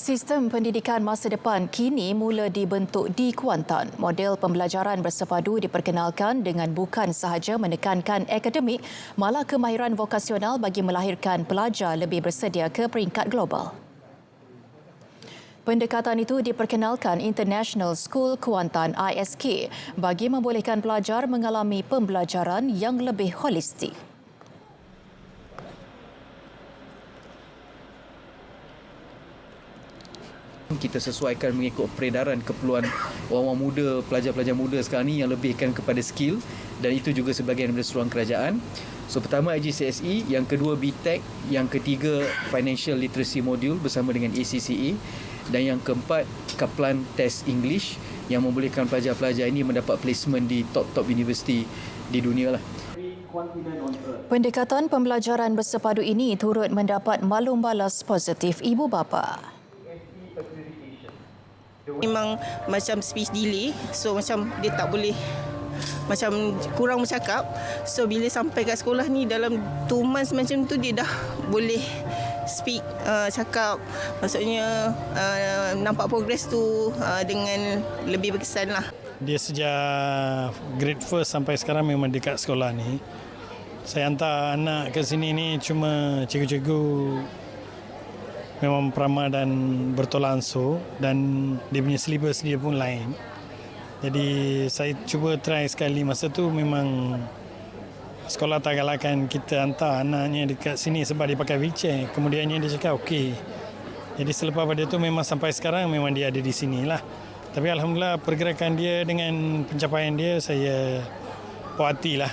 Sistem pendidikan masa depan kini mula dibentuk di Kuantan. Model pembelajaran bersepadu diperkenalkan dengan bukan sahaja menekankan akademik, malah kemahiran vokasional bagi melahirkan pelajar lebih bersedia ke peringkat global. Pendekatan itu diperkenalkan International School Kuantan ISK bagi membolehkan pelajar mengalami pembelajaran yang lebih holistik. Kita sesuaikan mengikut peredaran keperluan orang-orang muda, pelajar-pelajar muda sekarang ni yang lebihkan kepada skill, dan itu juga sebahagian daripada seruan kerajaan. So pertama IGCSE, yang kedua BTEC, yang ketiga Financial Literacy Module bersama dengan ACCA, dan yang keempat Kaplan Test English yang membolehkan pelajar-pelajar ini mendapat placement di top-top universiti di dunia lah. Pendekatan pembelajaran bersepadu ini turut mendapat maklum balas positif ibu bapa. Memang macam speech delay, so macam dia tak boleh, macam kurang bercakap. So bila sampai kat sekolah ni dalam 2 months macam tu dia dah boleh speak, cakap. Maksudnya nampak progress tu dengan lebih berkesan lah. Dia sejak grade first sampai sekarang memang dekat sekolah ni. Saya hantar anak ke sini ni cuma cikgu-cikgu memang peramah dan bertolak ansur, dan dia punya syllabus dia pun lain. Jadi saya cuba try sekali. Masa tu memang sekolah tak galakkan kita hantar anaknya dekat sini sebab dia pakai wheelchair. Kemudiannya dia cakap okey. Jadi selepas pada tu memang sampai sekarang memang dia ada di sinilah. Tapi alhamdulillah pergerakan dia dengan pencapaian dia saya puas hatilah.